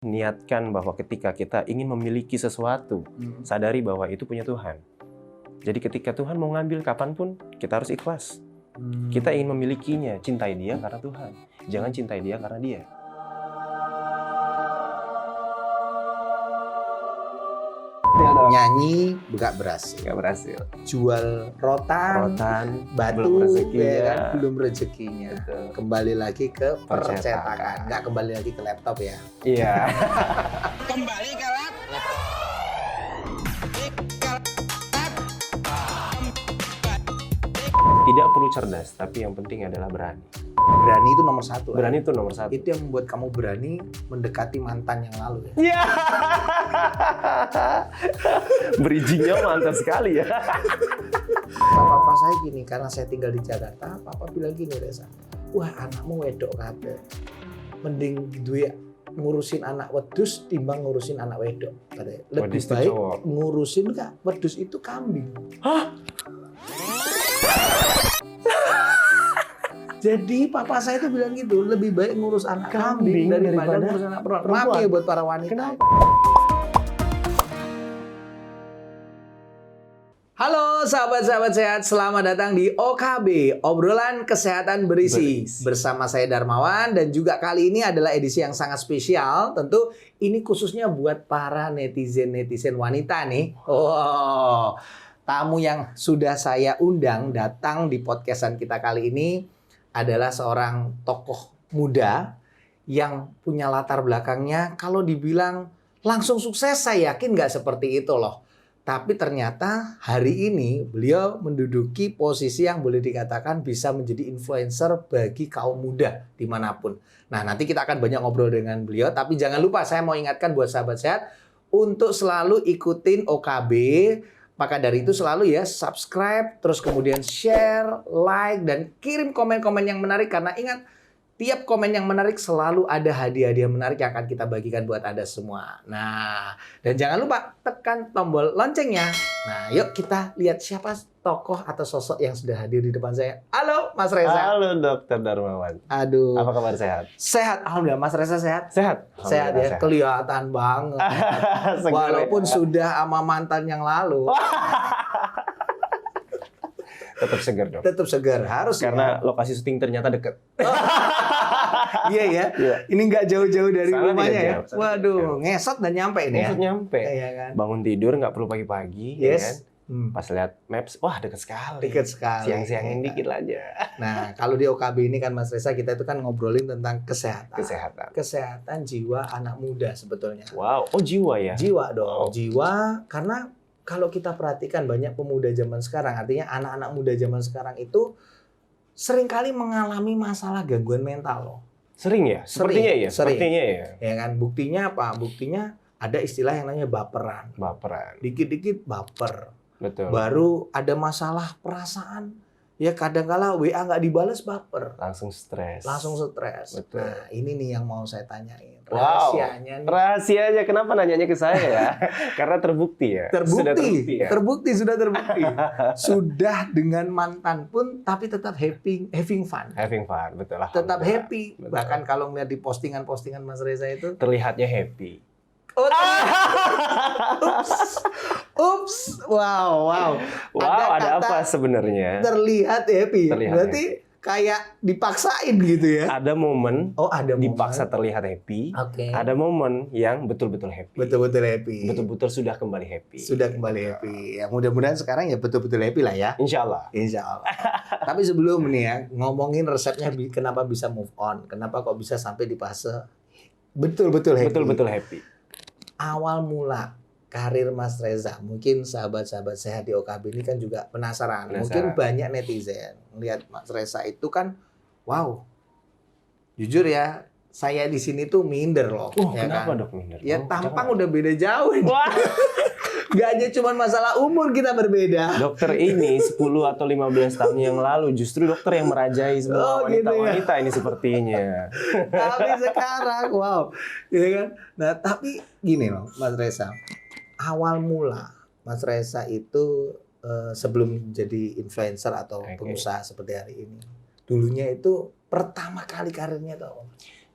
niatkan bahwa ketika kita ingin memiliki sesuatu, sadari bahwa itu punya Tuhan. Jadi ketika Tuhan mau ngambil kapanpun, kita harus ikhlas. Kita ingin memilikinya, cintai dia karena Tuhan. Jangan cintai dia karena dia. Nyanyi gak berhasil. Gak berhasil. Jual rotan, batu, belum rezekinya. ya kan? Belum rezekinya. Betul. Kembali lagi ke Percetakan. percetakan, nggak kembali lagi ke laptop ya. Iya. Kembali ke laptop. Tidak perlu cerdas, tapi yang penting adalah berani. Berani itu nomor satu. Berani itu nomor satu. Itu yang membuat kamu berani mendekati mantan yang lalu ya. Iya. Bridging-nya mantap sekali ya. Papa saya gini, karena saya tinggal di Jakarta, papa bilang gini, Reza, wah anakmu wedok kabeh. Mending duwe ngurusin anak wedus timbang ngurusin anak wedok. Katanya. Lebih Wedus itu baik cowok. ngurusin wedus itu kambing. Hah? Jadi papa saya itu bilang gitu, lebih baik ngurus anak kambing daripada ngurus anak perempuan. Maaf ya buat para wanita. Kenapa? Halo sahabat-sahabat sehat, selamat datang di OKB, obrolan kesehatan berisi. Bersama saya Darmawan dan juga kali ini adalah edisi yang sangat spesial. Tentu ini khususnya buat para netizen-netizen wanita nih. Oh, tamu yang sudah saya undang datang di podcastan kita kali ini adalah seorang tokoh muda yang punya latar belakangnya kalau dibilang langsung sukses saya yakin nggak seperti itu loh. Tapi ternyata hari ini beliau menduduki posisi yang boleh dikatakan bisa menjadi influencer bagi kaum muda dimanapun. Nah nanti kita akan banyak ngobrol dengan beliau. Tapi jangan lupa saya mau ingatkan buat sahabat sehat untuk selalu ikutin OKB. Maka dari itu selalu ya subscribe, terus kemudian share, like, dan kirim komen-komen yang menarik. Karena ingat, tiap komen yang menarik selalu ada hadiah-hadiah menarik yang akan kita bagikan buat Anda semua. Nah, dan jangan lupa tekan tombol loncengnya. Nah, yuk kita lihat siapa tokoh atau sosok yang sudah hadir di depan saya. Halo, Mas Reza. Halo Dokter Darmawan. Aduh. Apa kabar, sehat? Sehat, alhamdulillah. Mas Reza sehat? Sehat. Sehat ya, Sehat. kelihatan banget. Seger Walaupun ya. sudah sama mantan yang lalu. Tetap segar dong. Tetap segar, harus Karena lokasi syuting ternyata dekat. Iya ya. Iya. Ini nggak jauh-jauh dari Sangat rumahnya tidak ya. jauh, sangat Waduh, tidak jauh. ngesot dan nyampe ini ya. Maksud nyampe. Iya kan. Bangun tidur nggak perlu pagi-pagi. Ya Yes. kan? Pas lihat maps, wah dekat sekali. Dekat sekali. Siang-siangin dikit aja. Nah, kalau di OKB ini kan Mas Reza kita itu kan ngobrolin tentang kesehatan. Kesehatan. Kesehatan jiwa anak muda sebetulnya. Wow. Oh, jiwa ya? Jiwa dong, Oh. jiwa karena kalau kita perhatikan banyak pemuda zaman sekarang, artinya anak-anak muda zaman sekarang itu seringkali mengalami masalah gangguan mental loh. Sering ya? Sepertinya ya? Sering. Sepertinya ya? Ya kan, buktinya apa? Buktinya ada istilah yang namanya baperan. Baperan. Dikit-dikit baper. Betul. Baru ada masalah perasaan. Ya kadang-kala WA nggak dibales baper. Langsung stres. Langsung stres. Betul. Nah, ini nih yang mau saya tanyain. Wow. Rahasianya nih. Rahasianya kenapa nanyanya ke saya ya? Karena terbukti ya. Sudah terbukti ya. Sudah terbukti. Sudah dengan mantan pun tapi tetap having fun. Having fun, betul lah. Tetap happy. Betul. Bahkan kalau melihat di postingan-postingan Mas Reza itu, Terlihatnya happy. oh, ups, wow. Wow, ada kata apa sebenarnya? terlihat happy. Terlihat Berarti kayak dipaksain gitu ya. Ada momen Oh, ada momen. dipaksa terlihat happy. Oke. Ada momen yang betul-betul happy. Betul-betul happy. Betul-betul sudah kembali happy. Sudah kembali happy. Ya, mudah-mudahan sekarang ya betul-betul happy lah ya. Insya Allah. Insya Allah. Tapi sebelum nih ya, ngomongin resepnya kenapa bisa move on. Kenapa kok bisa sampai di fase betul-betul happy. Betul-betul happy. Awal mula karir Mas Reza, mungkin sahabat-sahabat sehat di OKB ini kan juga penasaran. Mungkin banyak netizen melihat Mas Reza itu kan, wow, jujur ya, saya di sini tuh minder loh. Ya Kenapa kan? dok minder? Ya Oh, tampang jangan. udah beda jauh. Ini. Wah, Gak hanya cuma masalah umur kita berbeda. dokter ini 10 atau 15 tahun yang lalu justru dokter yang merajai semua Oh, gitu ya. wanita-wanita ini sepertinya. Tapi sekarang, wow, gitu kan. Nah, tapi gini loh, Mas Reza. Awal mula Mas Reza itu sebelum jadi influencer atau Oke. pengusaha seperti hari ini, dulunya itu pertama kali karirnya tuh.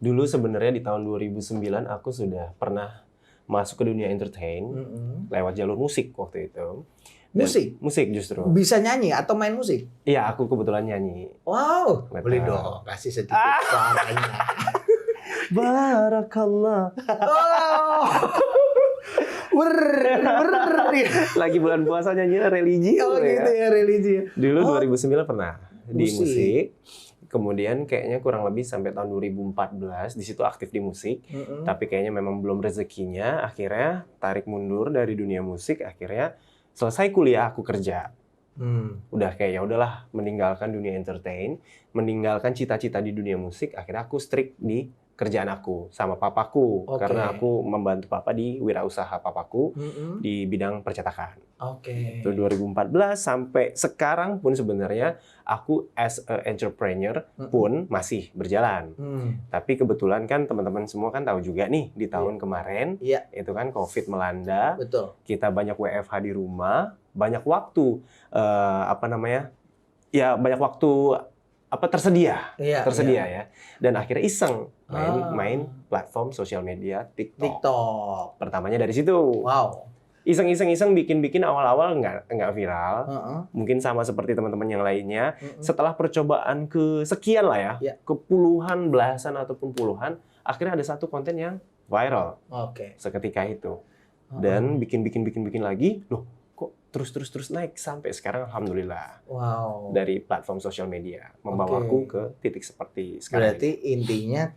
Dulu sebenarnya di tahun 2009 aku sudah pernah masuk ke dunia entertain lewat jalur musik waktu itu. Musik justru. Bisa nyanyi atau main musik? Iya, aku kebetulan nyanyi. Wow, Betul. boleh dong kasih sedikit suaranya. Barakallah. Oh. Lagi bulan puasa nyanyi religi. Oh gitu ya, religi. Dulu 2009 pernah di Musik. musik. Kemudian kayaknya kurang lebih sampai tahun 2014 di situ aktif di musik. Tapi kayaknya memang belum rezekinya. Akhirnya tarik mundur dari dunia musik. Akhirnya selesai kuliah aku kerja. Udah kayak ya udahlah meninggalkan dunia entertain, meninggalkan cita-cita di dunia musik. Akhirnya aku strict di kerjaan aku sama papaku karena aku membantu papa di wirausaha papaku di bidang percetakan. Itu 2014 sampai sekarang pun sebenarnya aku as a entrepreneur pun masih berjalan. Tapi kebetulan kan teman-teman semua kan tahu juga nih di tahun kemarin itu kan COVID melanda. Betul. Kita banyak WFH di rumah, banyak waktu banyak waktu tersedia ya. Dan akhirnya iseng main platform sosial media TikTok. Pertamanya dari situ. Wow. Iseng bikin awal-awal nggak viral. Mungkin sama seperti teman-teman yang lainnya. Setelah percobaan kesekian lah ya, ke puluhan, belasan ataupun puluhan, akhirnya ada satu konten yang viral. Seketika itu. Dan bikin lagi, loh kok terus naik sampai sekarang alhamdulillah. Wow. Dari platform sosial media membawaku ke titik seperti sekarang. Berarti intinya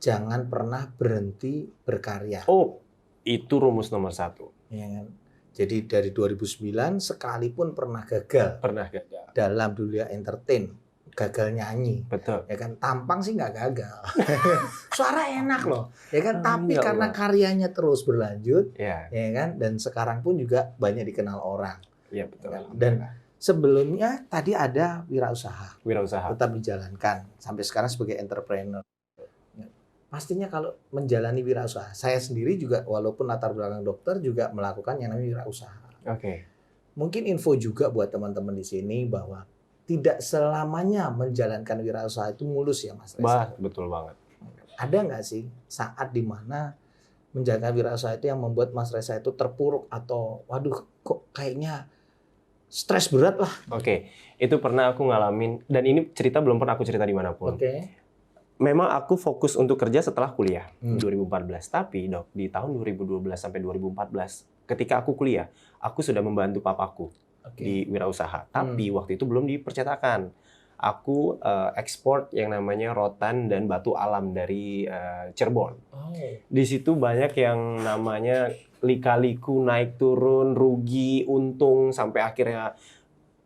jangan pernah berhenti berkarya. Oh, itu rumus nomor 1. Ya kan? Jadi dari 2009 sekalipun pernah gagal. Pernah gagal. Dalam dunia entertain, gagal nyanyi. Betul. Ya kan, tampang sih nggak gagal. Suara enak loh. Ya kan, tapi Ya karena Allah. karyanya terus berlanjut, Ya, ya kan, dan sekarang pun juga banyak dikenal orang. iya betul. Dan sebelumnya tadi ada wirausaha. Wirausaha. Tetap dijalankan sampai sekarang sebagai entrepreneur. Pastinya kalau menjalani wirausaha, saya sendiri juga walaupun latar belakang dokter juga melakukan yang namanya wirausaha. Oke. Mungkin info juga buat teman-teman di sini bahwa tidak selamanya menjalankan wirausaha itu mulus ya Mas Reza. Betul banget. Ada nggak sih saat dimana menjalankan wirausaha itu yang membuat Mas Reza itu terpuruk atau waduh kok kayaknya stres berat lah. Oke, itu pernah aku ngalamin dan ini cerita belum pernah aku cerita dimanapun. Memang aku fokus untuk kerja setelah kuliah 2014. Tapi dok, di tahun 2012 sampai 2014, ketika aku kuliah, aku sudah membantu papaku di wirausaha. Tapi waktu itu belum di percetakan. Aku ekspor yang namanya rotan dan batu alam dari Cirebon. Di situ banyak yang namanya lika-liku, naik turun, rugi, untung, sampai akhirnya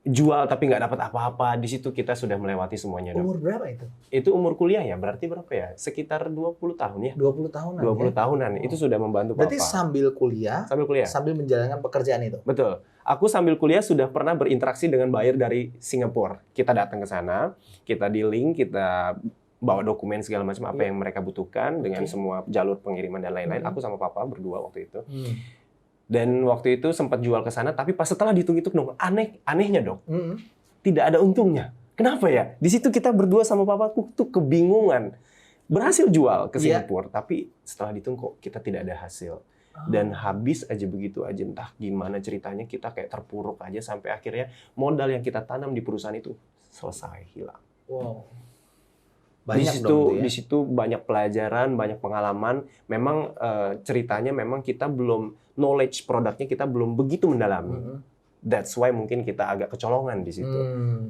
jual tapi nggak dapat apa-apa. Di situ kita sudah melewati semuanya. Dok. Umur berapa itu? Itu umur kuliah ya, berarti berapa ya? Sekitar 20 tahun ya? 20 tahunan 20 tahunan, itu sudah membantu papa. Berarti sambil kuliah, sambil menjalankan pekerjaan itu? Betul. Aku sambil kuliah sudah pernah berinteraksi dengan buyer dari Singapura. Kita datang ke sana, kita dealing, kita bawa dokumen segala macam apa yang mereka butuhkan dengan semua jalur pengiriman dan lain-lain. Aku sama papa berdua waktu itu. Dan waktu itu sempat jual ke sana, tapi pas setelah dihitung-hitung dong, anehnya dok, tidak ada untungnya. Kenapa ya? Di situ kita berdua sama papaku tuh kebingungan. Berhasil jual ke Singapura, tapi setelah dihitung kok kita tidak ada hasil. Dan habis aja begitu aja, entah gimana ceritanya kita kayak terpuruk aja sampai akhirnya modal yang kita tanam di perusahaan itu selesai hilang. Wow. Banyak di situ banyak pelajaran, banyak pengalaman. Memang ceritanya memang kita belum knowledge produknya kita belum begitu mendalami. That's why mungkin kita agak kecolongan di situ.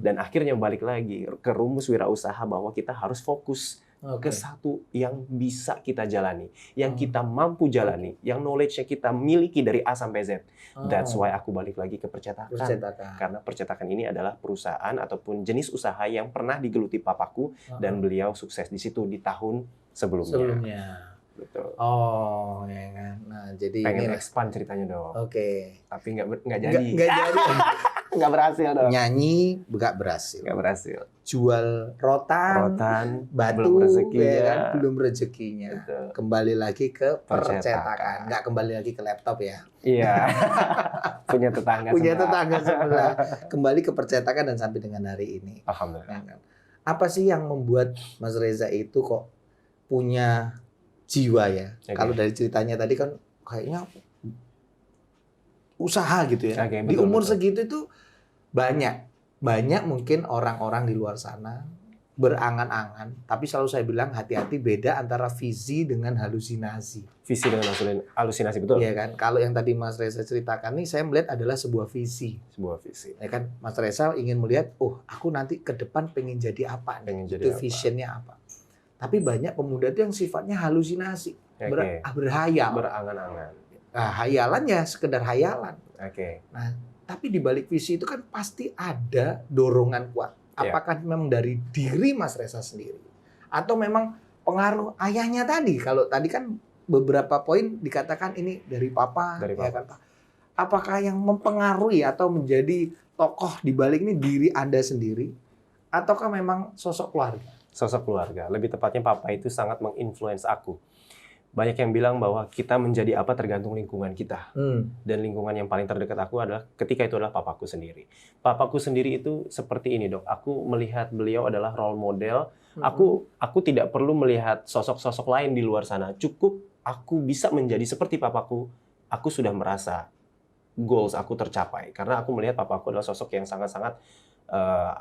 Dan akhirnya balik lagi ke rumus wirausaha bahwa kita harus fokus ke satu yang bisa kita jalani, yang kita mampu jalani, yang knowledge-nya kita miliki dari A sampai Z. That's why aku balik lagi ke percetakan. Karena percetakan ini adalah perusahaan ataupun jenis usaha yang pernah digeluti papaku dan beliau sukses di situ di tahun sebelumnya. Betul. Oh, ya kan. Nah, jadi pengen expand ceritanya dong. Tapi nggak jadi. Nggak jadi. Nggak berhasil dong. Nyanyi nggak berhasil. Nggak berhasil. Jual rotan, batu, belum rezekinya. ya kan? Belum rezekinya. Betul. Kembali lagi ke percetakan. Nggak kembali lagi ke laptop ya. Iya. Punya tetangga. Punya tetangga sebelah. Kembali ke percetakan dan sampai dengan hari ini. Alhamdulillah. Apa sih yang membuat Mas Reza itu kok punya jiwa ya. Oke. Kalau dari ceritanya tadi kan kayaknya usaha gitu ya. Oke, Di betul, umur betul. segitu itu banyak mungkin orang-orang di luar sana berangan-angan, tapi selalu saya bilang hati-hati, beda antara visi dengan halusinasi. Visi dengan halusinasi, betul? Iya kan? Kalau yang tadi Mas Reza ceritakan nih, saya melihat adalah sebuah visi. Sebuah visi. Ya kan, Mas Reza ingin melihat, oh aku nanti ke depan pengen jadi apa nih? Pengen jadi Itu apa. visionnya apa? Tapi banyak pemuda itu yang sifatnya halusinasi, Oke. berhayal. Berangan-angan. Nah, hayalan ya sekedar hayalan. Oke. Nah, tapi di balik visi itu kan pasti ada dorongan kuat. Iya. Apakah memang dari diri Mas Reza sendiri? Atau memang pengaruh ayahnya tadi? Kalau tadi kan beberapa poin dikatakan ini dari papa. Dari ya papa. kan, Pak? Apakah yang mempengaruhi atau menjadi tokoh di balik ini diri Anda sendiri? Ataukah memang sosok keluarga? Sosok keluarga. Lebih tepatnya papa itu sangat menginfluence aku. Banyak yang bilang bahwa kita menjadi apa tergantung lingkungan kita. Dan lingkungan yang paling terdekat aku adalah ketika itu adalah papaku sendiri. Papaku sendiri itu seperti ini, Dok. Aku melihat beliau adalah role model. Aku tidak perlu melihat sosok-sosok lain di luar sana. Cukup aku bisa menjadi seperti papaku. Aku sudah merasa goals aku tercapai. Karena aku melihat papaku adalah sosok yang sangat-sangat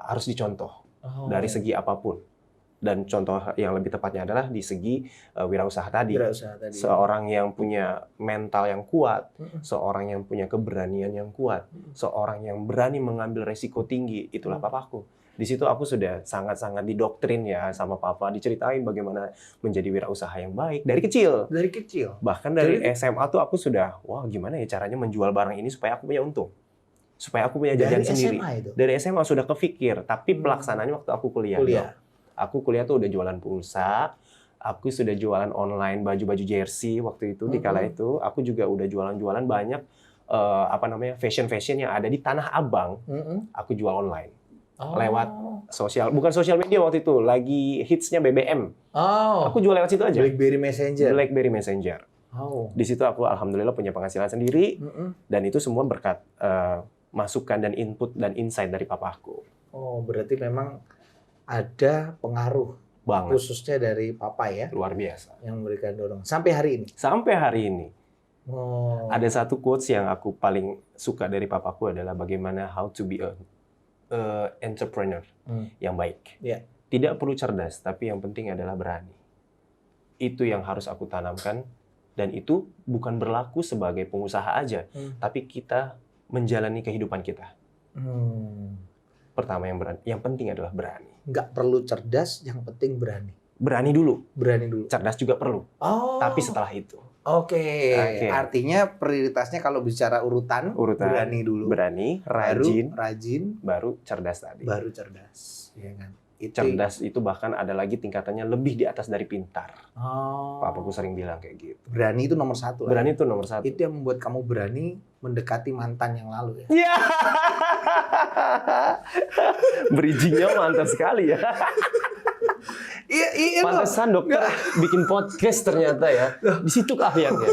harus dicontoh dari segi apapun. Dan contoh yang lebih tepatnya adalah di segi wirausaha tadi. Wirausaha tadi. Seorang yang punya mental yang kuat, seorang yang punya keberanian yang kuat, seorang yang berani mengambil resiko tinggi, itulah papaku. Di situ aku sudah sangat-sangat didoktrin ya sama papa, diceritain bagaimana menjadi wirausaha yang baik dari kecil. Dari kecil. Bahkan dari SMA tuh aku sudah, wah gimana ya caranya menjual barang ini supaya aku punya untung. Supaya aku punya jajan Dari sendiri. SMA itu? Dari SMA sudah kepikir, tapi pelaksananya waktu aku kuliah. Dok. Aku kuliah tuh udah jualan pulsa, aku sudah jualan online baju-baju jersey waktu itu di kala itu. Aku juga udah jualan-jualan banyak fashion yang ada di Tanah Abang. Aku jual online lewat bukan sosial media waktu itu, lagi hitsnya BBM. Aku jual lewat situ aja. BlackBerry Messenger. Di situ aku alhamdulillah punya penghasilan sendiri dan itu semua berkat masukan dan input dan insight dari papaku. Oh, berarti memang ada pengaruh Banget. khususnya dari papa ya, Luar biasa. yang memberikan dorong sampai hari ini. Sampai hari ini. Oh. Ada satu quotes yang aku paling suka dari papaku adalah bagaimana how to be a entrepreneur yang baik. Ya. Tidak perlu cerdas, tapi yang penting adalah berani. Itu yang harus aku tanamkan dan itu bukan berlaku sebagai pengusaha aja, tapi kita menjalani kehidupan kita. Pertama yang penting adalah berani. Nggak perlu cerdas, yang penting berani. Berani dulu. Berani dulu. Cerdas juga perlu. Oh. Tapi setelah itu. Oke. Oke. Artinya prioritasnya kalau bicara urutan, berani dulu. Berani, Baru rajin, baru cerdas tadi. baru cerdas. Ya kan? Itu. Cerdas itu bahkan ada lagi tingkatannya lebih di atas dari pintar. Oh. Papaku sering bilang kayak gitu. Berani itu nomor satu. Berani itu nomor satu. Itu yang membuat kamu berani mendekati mantan yang lalu ya. Ya. Bridging-nya mantap sekali ya. Iya. Pantesan dokter bikin podcast ternyata ya. Di situ keahliannya.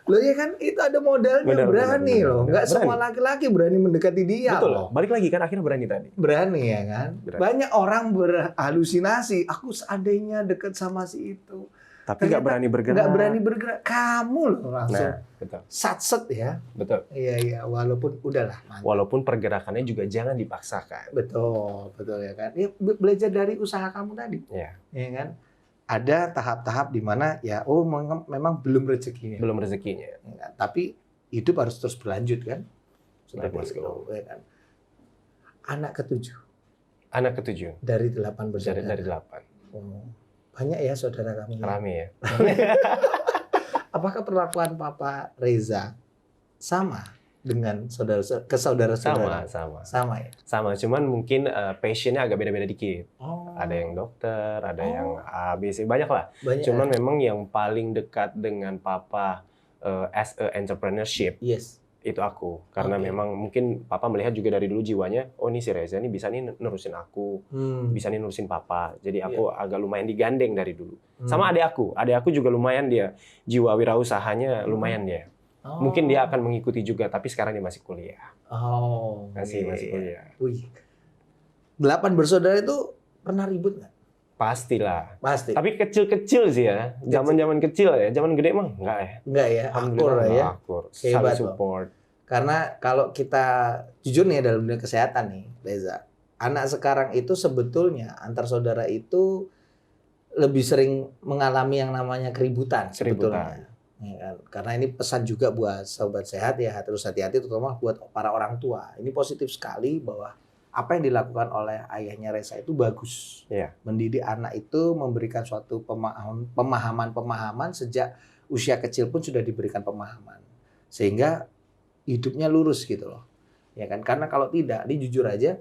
Loh ya kan itu ada modalnya, Benar, berani benar, loh. benar. Nggak Berani. semua laki-laki berani mendekati dia Betul. loh. Balik lagi kan akhirnya berani tadi. Berani ya kan. Berani. Banyak orang berhalusinasi. Aku seandainya deket sama si itu. Tapi nggak berani bergerak. Nggak berani bergerak. Kamu loh langsung Nah, betul. satset ya. Betul. Iya. Walaupun udahlah. Mantap. Walaupun pergerakannya juga jangan dipaksakan. Betul ya kan. Ya, belajar dari usaha kamu tadi. Ya. Ya kan. Ada tahap-tahap di mana ya memang belum rezekinya. Belum rezekinya. Ya, tapi hidup harus terus berlanjut kan. Baik, Mas Seperti itu, Go. ya kan. Anak ketujuh Anak ketujuh dari 8 bersaudara. dari 8. Oh, banyak ya saudara kamu. Rame ya. Apakah perlakuan Papa Reza sama dengan saudara-saudara? Sama ya. Sama, cuman mungkin passionnya agak beda-beda dikit. Oh. Ada yang dokter, ada yang ABC, banyak lah. Banyak. Cuman memang yang paling dekat dengan papa as a entrepreneurship Yes. itu aku. Karena Oke. memang mungkin papa melihat juga dari dulu jiwanya, oh ini si Reza ini bisa nih nerusin aku, bisa nih nerusin papa. Jadi aku agak lumayan digandeng dari dulu. Sama adik aku juga lumayan dia, jiwa wirausahanya lumayan dia. Oh. Mungkin dia akan mengikuti juga, tapi sekarang dia masih kuliah. Oh. Masih iya. kuliah. Wih. 8 bersaudara itu pernah ribut nggak? Pastilah. Pasti. Tapi kecil-kecil sih ya. Zaman-zaman kecil ya. Zaman gede mah enggak ya. Enggak ya, akur Alhamdulillah lah ya. enggak akur. Hebat Saling loh. support. Karena kalau kita jujur nih dalam dunia kesehatan nih, Reza, anak sekarang itu sebetulnya antar saudara itu lebih sering mengalami yang namanya keributan sebetulnya. Ya kan? Karena ini pesan juga buat sobat sehat ya, terus hati-hati terutama buat para orang tua. Ini positif sekali bahwa apa yang dilakukan oleh ayahnya Reza itu bagus. Iya. Mendidik anak itu memberikan suatu pemahaman sejak usia kecil pun sudah diberikan pemahaman. Sehingga hidupnya lurus gitu loh. Ya kan? Karena kalau tidak, ini jujur aja,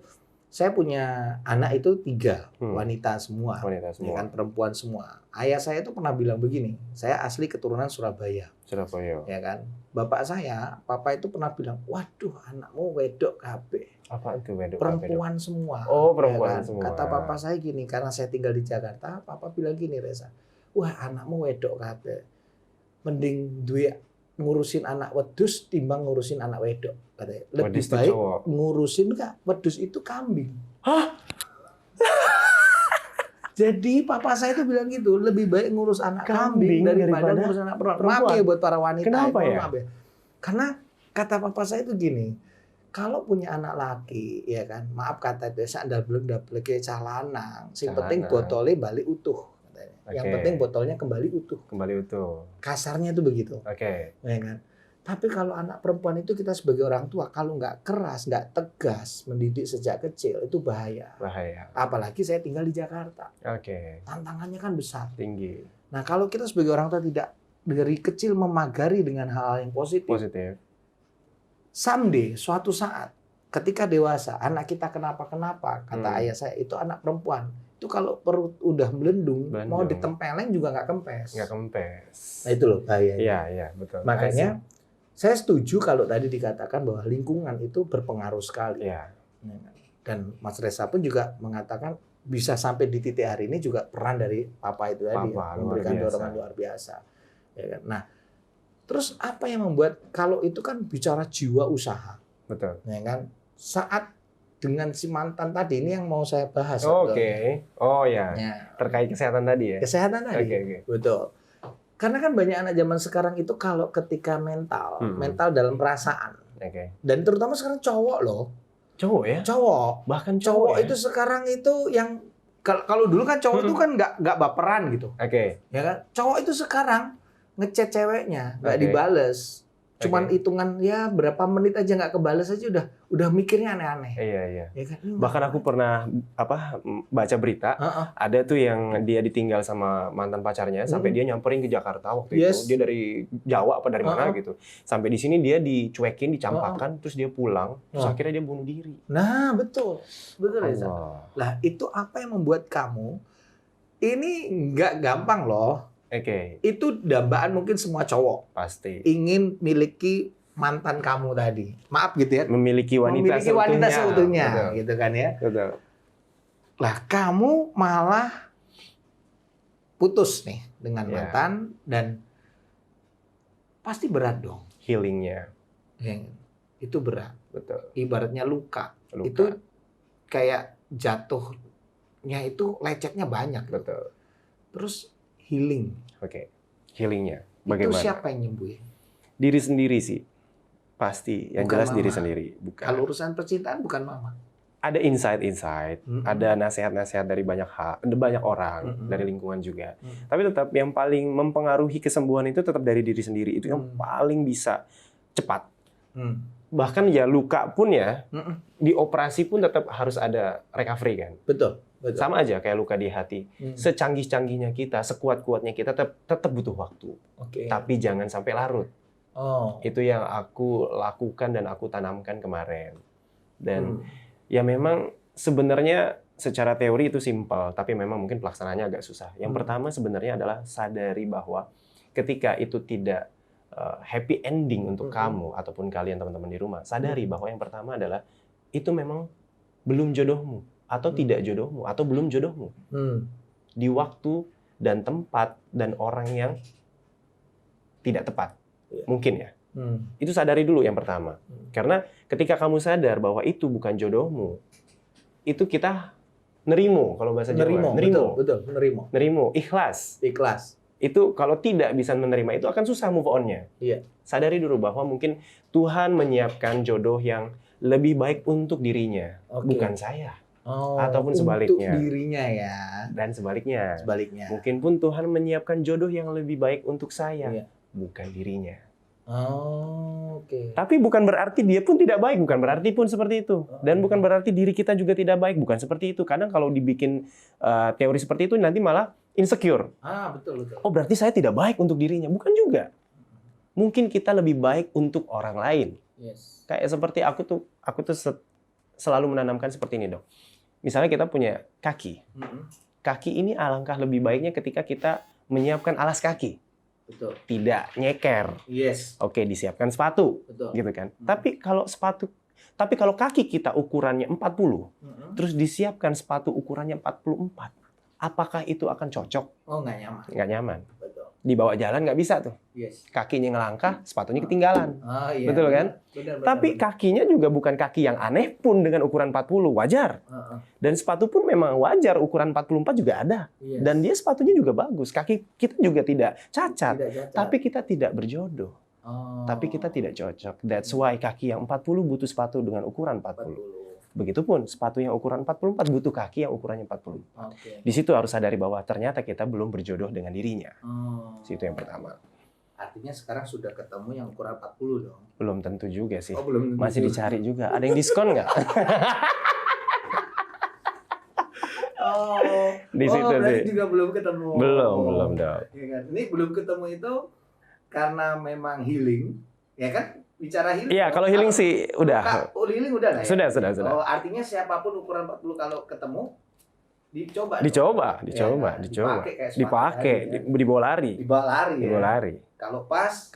saya punya anak itu 3, wanita semua. Wanita semua. Ya kan, perempuan semua. Ayah saya itu pernah bilang begini, saya asli keturunan Surabaya. Surabaya. Ya kan? Bapak saya, papa itu pernah bilang, waduh anakmu wedok kabeh. Apa itu wedok? Perempuan semua. Oh, perempuan Ya kan? semua. Kata papa saya gini, karena saya tinggal di Jakarta, papa bilang gini, Reza, wah anakmu wedok kabeh. Mending duwe ngurusin anak wedus timbang ngurusin anak wedok. Katanya. Lebih Wedus itu baik cowok. ngurusin wedus itu kambing. Hah? Jadi papa saya itu bilang gitu, lebih baik ngurus anak kambing daripada ngurus anak perempuan. Maaf ya buat para wanita. Kenapa ya? Maaf ya? Karena kata papa saya itu gini, kalau punya anak laki, ya kan, maaf kata itu, sak ndablek calanang, sing penting botolnya balik utuh. Katanya. Yang penting botolnya kembali utuh. Kembali utuh. Kasarnya itu begitu. Oke. Ya kan? Tapi kalau anak perempuan itu kita sebagai orang tua kalau nggak keras, nggak tegas mendidik sejak kecil itu bahaya. Bahaya. Apalagi saya tinggal di Jakarta. Oke. Tantangannya kan besar. Tinggi. Nah kalau kita sebagai orang tua tidak dari kecil memagari dengan hal yang positif, someday suatu saat ketika dewasa anak kita kenapa-kenapa kata ayah saya itu anak perempuan itu kalau perut udah melendung mau ditempeleng juga nggak kempes. Nggak kempes. Nah itu loh bahaya. Iya betul. Makanya saya setuju kalau tadi dikatakan bahwa lingkungan itu berpengaruh sekali. Iya. Dan Mas Reza pun juga mengatakan bisa sampai di titik hari ini juga peran dari papa itu tadi memberikan dorongan luar biasa. Ya kan? Nah, terus apa yang membuat kalau itu kan bicara jiwa usaha. Betul. Ya kan? Saat dengan si mantan tadi ini yang mau saya bahas. Oke. Oh ya. Terkait kesehatan tadi ya. Kesehatan tadi. Oke. Betul. Karena kan banyak anak zaman sekarang itu kalau ketika mental dalam perasaan. Oke. Dan terutama sekarang cowok loh. Cowok ya? Cowok. Bahkan cowok ya? itu sekarang itu yang kalau dulu kan cowok itu kan nggak baperan gitu. Oke. Ya kan? Cowok itu sekarang ngechat ceweknya nggak dibales. Cuman hitungan ya berapa menit aja nggak kebales aja udah mikirnya aneh-aneh. Iya. Ya kan? Bahkan aku pernah baca berita, ada tuh yang dia ditinggal sama mantan pacarnya sampai dia nyamperin ke Jakarta waktu itu. Dia dari Jawa apa dari mana gitu. Sampai di sini dia dicuekin, dicampakkan, terus dia pulang, terus akhirnya dia bunuh diri. Nah, betul. Reza. Lah, itu apa yang membuat kamu ini nggak gampang loh. Oke. Itu dambaan mungkin semua cowok. Pasti. Ingin miliki mantan kamu tadi. Maaf gitu ya. Memiliki wanita seutuhnya. Gitu kan ya. Betul. Lah kamu malah putus nih dengan mantan dan pasti berat dong. Healingnya. Itu berat. Betul. Ibaratnya luka. Itu kayak jatuhnya itu lecetnya banyak. Betul. Terus healing. Oke. Healingnya. Bagaimana? Itu siapa yang nyembuhin? Diri sendiri sih. Pasti. Yang Bukan jelas mama. Diri sendiri. Bukan. Kalau urusan percintaan bukan mama. Ada insight, ada nasihat-nasihat dari banyak orang, dari lingkungan juga. Tapi tetap yang paling mempengaruhi kesembuhan itu tetap dari diri sendiri. Itu yang paling bisa cepat. Bahkan ya luka pun ya, di operasi pun tetap harus ada recovery kan. Betul. Sama aja kayak luka di hati. Secanggih-canggihnya kita, sekuat-kuatnya kita tetap butuh waktu. Tapi jangan sampai larut. Itu yang aku lakukan dan aku tanamkan kemarin. Dan ya memang sebenarnya secara teori itu simpel, tapi memang mungkin pelaksanaannya agak susah. Yang pertama sebenarnya adalah sadari bahwa ketika itu tidak happy ending untuk kamu ataupun kalian teman-teman di rumah, sadari bahwa yang pertama adalah itu memang belum jodohmu. Atau tidak jodohmu, atau belum jodohmu. Di waktu dan tempat dan orang yang tidak tepat. Mungkin ya. Itu sadari dulu yang pertama. Karena ketika kamu sadar bahwa itu bukan jodohmu, itu kita Nerimo kalau bahasa Jawa. Betul, nerimo. Nerimo, ikhlas. Ikhlas. Itu kalau tidak bisa menerima itu akan susah move on-nya. Iya. Sadari dulu bahwa mungkin Tuhan menyiapkan jodoh yang lebih baik untuk dirinya, Oke. bukan saya. Oh, Ataupun sebaliknya. Untuk dirinya ya. Dan sebaliknya. Sebaliknya. Mungkin pun Tuhan menyiapkan jodoh yang lebih baik untuk saya, Iya. bukan dirinya. Oh, oke. Tapi bukan berarti dia pun tidak baik, bukan berarti pun seperti itu. Dan bukan berarti diri kita juga tidak baik, bukan seperti itu. Kadang kalau dibikin teori seperti itu nanti malah insecure. Betul. Oh, berarti saya tidak baik untuk dirinya. Bukan juga. Mungkin kita lebih baik untuk orang lain. Yes. Kayak seperti aku tuh selalu menanamkan seperti ini, Dok. Misalnya kita punya kaki. Kaki ini alangkah lebih baiknya ketika kita menyiapkan alas kaki. Betul. Tidak nyeker. Yes. Oke, disiapkan sepatu. Betul. Gitu kan. Tapi kalau kaki kita ukurannya 40, terus disiapkan sepatu ukurannya 44, apakah itu akan cocok? Oh, nggak nyaman. Nggak nyaman. Betul. Dibawa jalan nggak bisa tuh. Yes. Kakinya ngelangkah, sepatunya ketinggalan. Iya. Betul kan? Benar. Tapi kakinya juga bukan kaki yang aneh pun dengan ukuran 40, wajar. Dan sepatu pun memang wajar, ukuran 44 juga ada. Yes. Dan dia sepatunya juga bagus. Kaki kita juga tidak cacat. Tidak cacat. Tapi kita tidak berjodoh. Tapi kita tidak cocok. That's why kaki yang 40 butuh sepatu dengan ukuran 40. Begitupun sepatu yang ukuran 44 butuh kaki yang ukurannya 40. Oke. Di situ harus sadari bahwa ternyata kita belum berjodoh dengan dirinya. Itu yang pertama. Artinya sekarang sudah ketemu yang ukuran 40 dong. Belum tentu juga sih. Oh, belum. Masih dicari juga. Ada yang diskon nggak? Di situ berarti sih. juga belum ketemu. Belum, Dok. Ya kan? Ini belum ketemu itu karena memang healing, ya kan? Bicara healing. Iya, kalau healing sih udah. Healing udah lah ya? Sudah. Oh, artinya siapapun ukuran 40 kalau ketemu dicoba. Dicoba. Dipakai, dibawa lari. Dibawa lari. Kalau pas.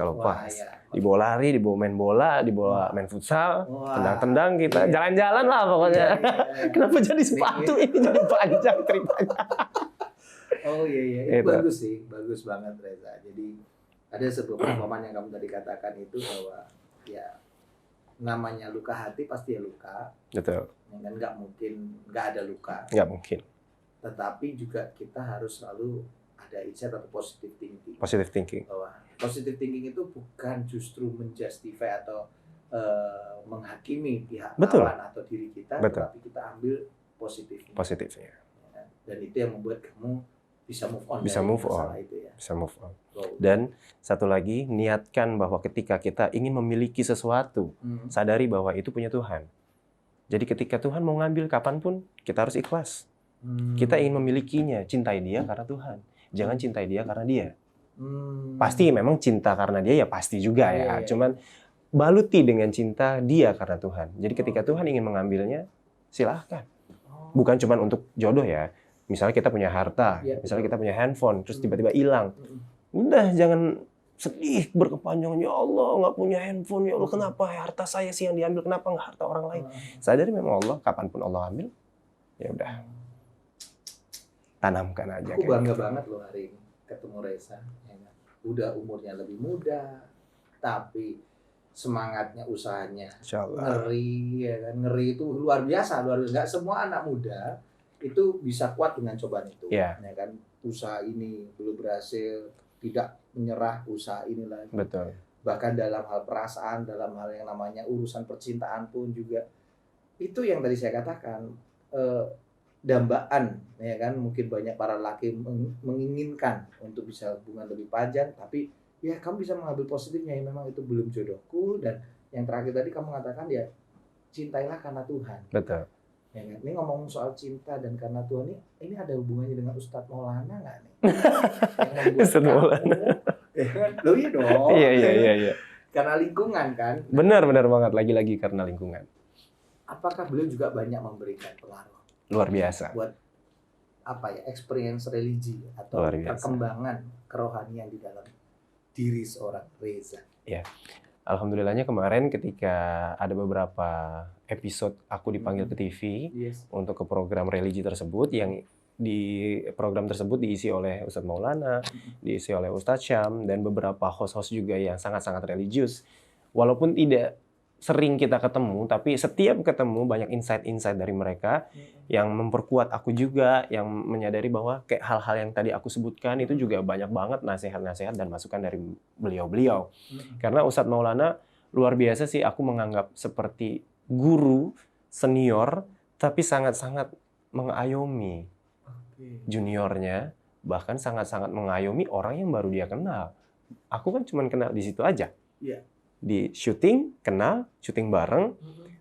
Ya. Dibawa lari, dibawa main bola, dibawa main futsal, tendang-tendang kita, Iya. jalan-jalan lah pokoknya. Iya. Kenapa jadi sepatu ini jadi panjang ceritanya? Oh iya. Itu Itu. bagus sih, bagus banget Reza. Jadi ada sebuah pemahaman yang kamu tadi katakan itu bahwa ya namanya luka hati pasti ya luka. Betul. Dan nggak mungkin nggak ada luka. Nggak mungkin. Tetapi juga kita harus selalu ada insight atau positive thinking. Positive thinking. Bahwa positive thinking itu bukan justru menjustify atau menghakimi pihak Betul. lawan atau diri kita, Betul. tapi kita ambil positifnya. Positifnya. Dan itu yang membuat kamu bisa move on. Bisa dari move masalah on. Itu ya. Bisa move on. Wow. Dan satu lagi, niatkan bahwa ketika kita ingin memiliki sesuatu, sadari bahwa itu punya Tuhan. Jadi ketika Tuhan mau ngambil kapanpun, kita harus ikhlas. Kita ingin memilikinya, cintai dia karena Tuhan. Jangan cintai dia karena dia. Pasti memang cinta karena dia ya pasti juga ya. Iya. Cuman baluti dengan cinta dia karena Tuhan. Jadi ketika Tuhan ingin mengambilnya, silahkan. Bukan cuma untuk jodoh ya. Misalnya kita punya harta, Iya, misalnya kita punya handphone, terus tiba-tiba hilang. Udah, jangan sedih berkepanjangan, ya Allah nggak punya handphone, ya Allah kenapa harta saya sih yang diambil, kenapa nggak harta orang lain? Sadari memang Allah, kapanpun Allah ambil, ya udah. Tanamkan aja. Aku bangga banget loh hari ini ketemu Reza. Ya kan? Udah umurnya lebih muda, tapi semangatnya, usahanya Insyaallah. ngeri, ya kan? Ngeri itu luar biasa. Nggak semua anak muda itu bisa kuat dengan cobaan itu. Iya. Ya kan? Usaha ini belum berhasil, tidak menyerah, usaha ini lagi. Betul. Bahkan dalam hal perasaan, dalam hal yang namanya urusan percintaan pun juga. Itu yang tadi saya katakan, dambaan, ya kan? Mungkin banyak para laki menginginkan untuk bisa hubungan lebih panjang, tapi ya kamu bisa mengambil positifnya, ya memang itu belum jodohku. Dan yang terakhir tadi kamu mengatakan ya cintailah karena Tuhan. Betul. Ya kan? Ini ngomong soal cinta dan karena Tuhan ini ada hubungannya dengan Ustadz Maulana nggak nih? Ustadz Maulana. Loh iya dong. Iya. Karena lingkungan kan. Benar banget, lagi-lagi karena lingkungan. Apakah beliau juga banyak memberikan pengaruh Luar biasa. buat apa ya, experience religi atau Luar biasa. perkembangan kerohanian di dalam diri seorang Reza? Ya. Alhamdulillahnya kemarin ketika ada beberapa episode aku dipanggil ke TV Yes. untuk ke program religi tersebut, yang di program tersebut diisi oleh Ustadz Maulana, diisi oleh Ustadz Syam, dan beberapa host-host juga yang sangat-sangat religius. Walaupun tidak sering kita ketemu, tapi setiap ketemu banyak insight-insight dari mereka yang memperkuat aku juga, yang menyadari bahwa kayak hal-hal yang tadi aku sebutkan itu juga banyak banget nasihat-nasihat dan masukan dari beliau-beliau. Karena Ustadz Maulana luar biasa sih, aku menganggap seperti guru senior, tapi sangat-sangat mengayomi juniornya, bahkan sangat-sangat mengayomi orang yang baru dia kenal. Aku kan cuma kenal di situ aja. Iya. Di syuting, kenal, syuting bareng,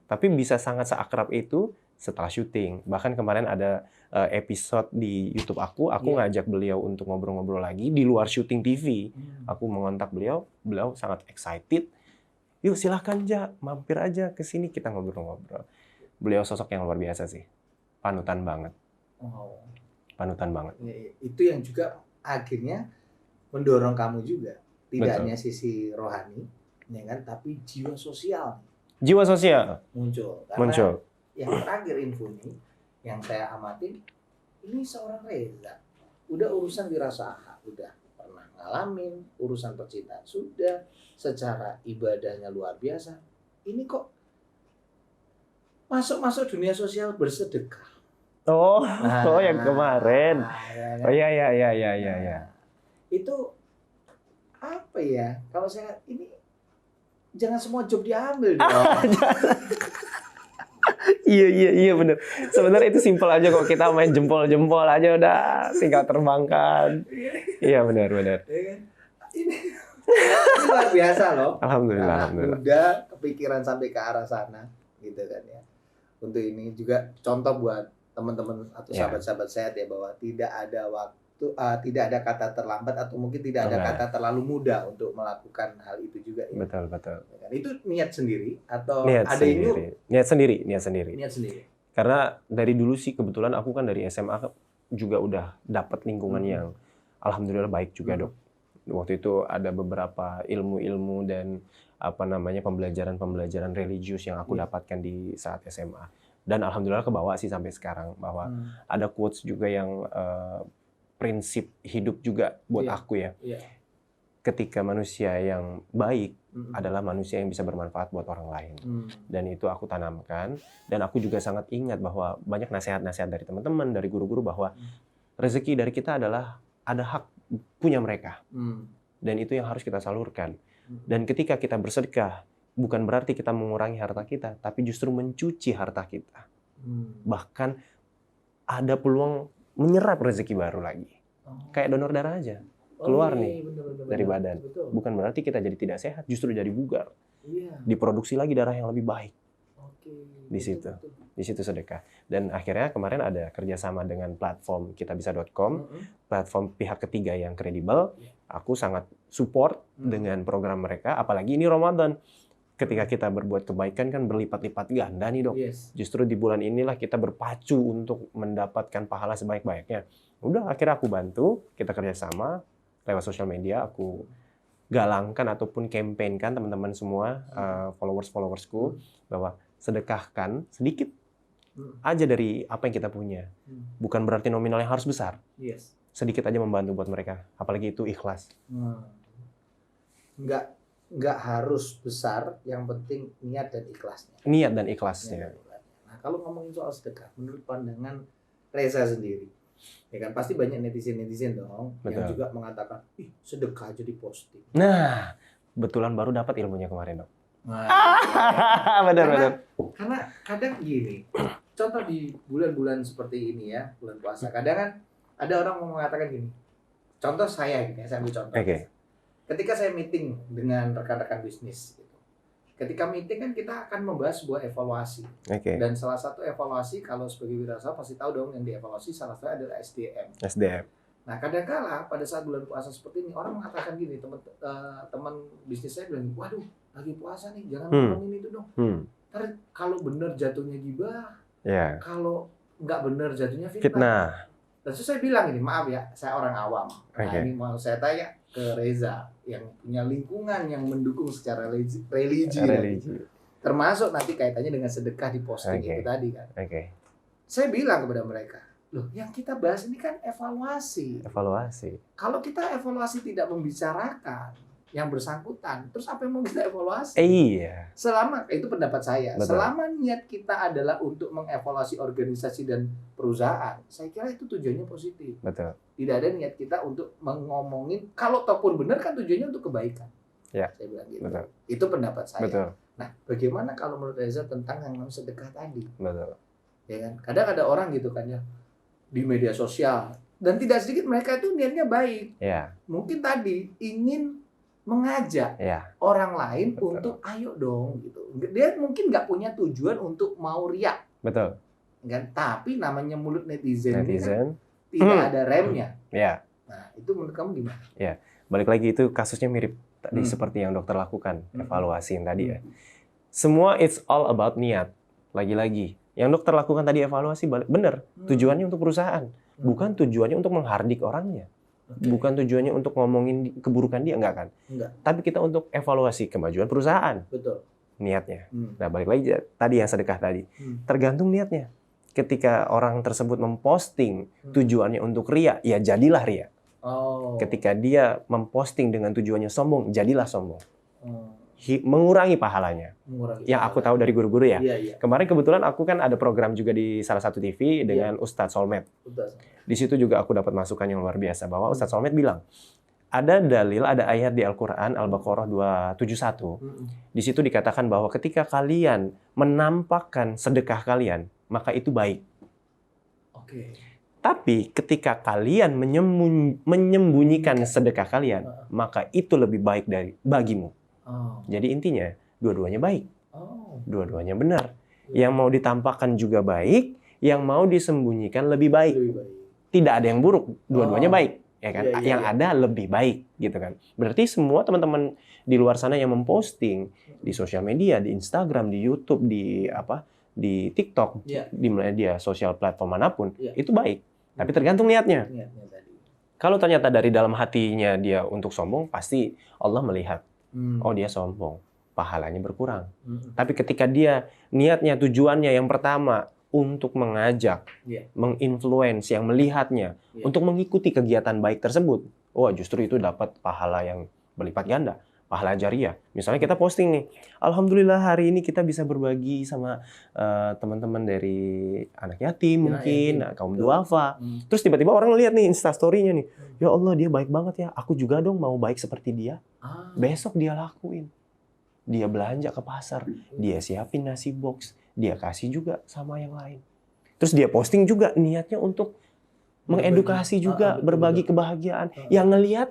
tapi bisa sangat seakrab itu setelah syuting. Bahkan kemarin ada episode di YouTube aku ngajak beliau untuk ngobrol-ngobrol lagi di luar syuting TV. Aku mengontak beliau sangat excited. Yuk silahkan Ja, mampir aja ke sini kita ngobrol-ngobrol. Beliau sosok yang luar biasa sih. Panutan banget. Oh. Panutan banget. Itu yang juga akhirnya mendorong kamu juga. Tidak Betul. hanya sisi rohani, ya kan, tapi jiwa sosial Jiwa sosial muncul. Karena muncul. yang terakhir info nih, yang saya amatin, ini seorang Reza. Udah urusan wirausaha, udah pernah ngalamin, urusan percintaan sudah, secara ibadahnya luar biasa. Ini kok masuk dunia sosial bersedekah. Oh, yang kemarin. Ya kan? Oh iya. Itu apa ya? Kalau saya ini jangan semua job diambil dong. Iya benar. Sebenarnya itu simpel aja kok, kita main jempol-jempol aja udah tinggal terbangkan. Iya benar. Ya kan? Ini luar biasa loh. Alhamdulillah. Muda kepikiran sampai ke arah sana, gitu kan ya. Untuk ini juga contoh buat teman-teman atau sahabat-sahabat sehat ya, bahwa tidak ada waktu, tidak ada kata terlambat atau mungkin tidak ada kata terlalu muda untuk melakukan hal itu juga. Ya. Betul. Ya kan? Itu niat sendiri atau Niat ada sendiri. Niat sendiri. Karena dari dulu sih kebetulan aku kan dari SMA juga udah dapat lingkungan yang alhamdulillah baik juga, Dok. Waktu itu ada beberapa ilmu-ilmu dan pembelajaran religius yang aku dapatkan di saat SMA. Dan alhamdulillah kebawa sih sampai sekarang, bahwa ada quotes juga yang prinsip hidup juga buat aku ya. Ketika manusia yang baik adalah manusia yang bisa bermanfaat buat orang lain. Dan itu aku tanamkan, dan aku juga sangat ingat bahwa banyak nasihat-nasihat dari teman-teman, dari guru-guru, bahwa rezeki dari kita adalah ada hak punya mereka. Dan itu yang harus kita salurkan. Dan ketika kita bersedekah, bukan berarti kita mengurangi harta kita, tapi justru mencuci harta kita. Bahkan ada peluang menyerap rezeki baru lagi. Kayak donor darah aja. Keluar nih dari badan. Betul. Bukan berarti kita jadi tidak sehat, justru jadi bugar. Iya. Diproduksi lagi darah yang lebih baik. Di situ. Betul. Di situ sedekah. Dan akhirnya kemarin ada kerjasama dengan platform kitabisa.com, platform pihak ketiga yang kredibel. Aku sangat support dengan program mereka, apalagi ini Ramadan. Ketika kita berbuat kebaikan kan berlipat-lipat ganda nih, Dok. Yes. Justru di bulan inilah kita berpacu untuk mendapatkan pahala sebaik-baiknya. Udah, akhirnya aku bantu, kita kerjasama lewat sosial media, aku galangkan ataupun campaignkan teman-teman semua, followers-followersku, bahwa sedekahkan sedikit aja dari apa yang kita punya. Bukan berarti nominal yang harus besar. Yes. Sedikit aja membantu buat mereka, apalagi itu ikhlas. Nggak harus besar, yang penting niat dan ikhlasnya. Niat dan ikhlasnya. Nah, kalau ngomongin soal sedekah, menurut pandangan Reza sendiri, ya kan pasti banyak netizen dong. Betul. Yang juga mengatakan, ih sedekah aja diposting. Nah, betulan baru dapat ilmunya kemarin, Dok. Nah, Benar. karena kadang gini, contoh di bulan-bulan seperti ini ya, bulan puasa, kadang kan ada orang mengatakan gini, contoh saya gini, saya ambil contoh. Oke. Ketika saya meeting dengan rekan-rekan bisnis, gitu. Ketika meeting kan kita akan membahas sebuah evaluasi. Oke. Dan salah satu evaluasi, kalau sebagai wirausaha pasti tahu dong, yang dievaluasi salah satu adalah SDM. SDM. Nah, kadang-kala pada saat bulan puasa seperti ini, orang mengatakan gini, teman bisnis saya bilang, waduh, lagi puasa nih, jangan ngomongin itu dong. Ntar kalau benar jatuhnya gibah, Ya. kalau nggak benar jatuhnya fitnah. Fitnah. Terus saya bilang ini, maaf ya, saya orang awam. Nah, Oke. ini mau saya tanya ke Reza, yang punya lingkungan yang mendukung secara religi. Termasuk nanti kaitannya dengan sedekah di posting Oke. itu tadi kan. Oke. Saya bilang kepada mereka, loh yang kita bahas ini kan evaluasi. Evaluasi. Kalau kita evaluasi tidak membicarakan yang bersangkutan. Terus apa yang mau kita evaluasi? Iya. Selama itu pendapat saya, Betul. selama niat kita adalah untuk mengevaluasi organisasi dan perusahaan, saya kira itu tujuannya positif. Betul. Tidak ada niat kita untuk ngomongin, kalau ataupun benar kan tujuannya untuk kebaikan. Ya. Saya bilang gitu. Betul. Itu pendapat saya. Betul. Nah, bagaimana kalau menurut Reza tentang yang namanya sedekah tadi? Betul. Ya kan? Kadang ada orang gitu kan ya di media sosial, dan tidak sedikit mereka itu niatnya baik. Ya. Mungkin tadi ingin mengajak Ya. orang lain Betul. untuk ayo dong gitu. Dia mungkin nggak punya tujuan untuk mau riak Betul. kan, tapi namanya mulut netizen, ini kan Netizen. tidak ada remnya. Ya. Nah, itu menurut kamu gimana? Balik lagi itu kasusnya mirip tadi seperti yang dokter lakukan, evaluasi yang tadi ya. Semua it's all about niat. Lagi-lagi, yang dokter lakukan tadi evaluasi benar, tujuannya untuk perusahaan, bukan tujuannya untuk menghardik orangnya. Oke. Bukan tujuannya untuk ngomongin keburukan dia, enggak kan? Enggak. Tapi kita untuk evaluasi kemajuan perusahaan, Betul. niatnya. Nah, balik lagi tadi yang sedekah tadi. Tergantung niatnya. Ketika orang tersebut memposting tujuannya untuk ria, ya jadilah ria. Oh. Ketika dia memposting dengan tujuannya sombong, jadilah sombong. Oh. Mengurangi pahalanya. Mengurangi Yang aku pahala. tahu dari guru-guru ya. Iya, iya. Kemarin kebetulan aku kan ada program juga di salah satu TV dengan Ustadz Solmed. Betul. Di situ juga aku dapat masukan yang luar biasa bahwa Ustadz Solmed bilang, ada dalil, ada ayat di Al-Quran, Al-Baqarah 271. Di situ dikatakan bahwa ketika kalian menampakkan sedekah kalian, maka itu baik. Oke. Tapi ketika kalian menyembunyikan sedekah kalian, maka itu lebih baik bagimu. Oh. Jadi intinya, dua-duanya baik. Oh. Dua-duanya benar. Yang mau ditampakkan juga baik, yang mau disembunyikan lebih baik. Lebih baik. Tidak ada yang buruk, dua-duanya Oh. baik, ya kan? Iya, iya, Yang iya. ada lebih baik, gitu kan? Berarti semua teman-teman di luar sana yang memposting di sosial media, di Instagram, di YouTube, di TikTok, Iya. di media sosial platform manapun, Iya. itu baik. Tapi tergantung niatnya. Niatnya tadi. Kalau ternyata dari dalam hatinya dia untuk sombong, pasti Allah melihat, oh dia sombong, pahalanya berkurang. Tapi ketika dia niatnya, tujuannya yang pertama untuk mengajak, Iya. menginfluence yang melihatnya, Iya. untuk mengikuti kegiatan baik tersebut, oh justru itu dapat pahala yang berlipat ganda, pahala jariah. Misalnya kita posting nih, alhamdulillah hari ini kita bisa berbagi sama teman-teman dari anak yatim mungkin, kaum duafa. Terus tiba-tiba orang lihat nih Instastory-nya nih, ya Allah dia baik banget ya, aku juga dong mau baik seperti dia. Ah. Besok dia lakuin. Dia belanja ke pasar, dia siapin nasi box, dia kasih juga sama yang lain. Terus dia posting juga niatnya untuk mengedukasi juga, betul, berbagi betul. kebahagiaan. Yang ngelihat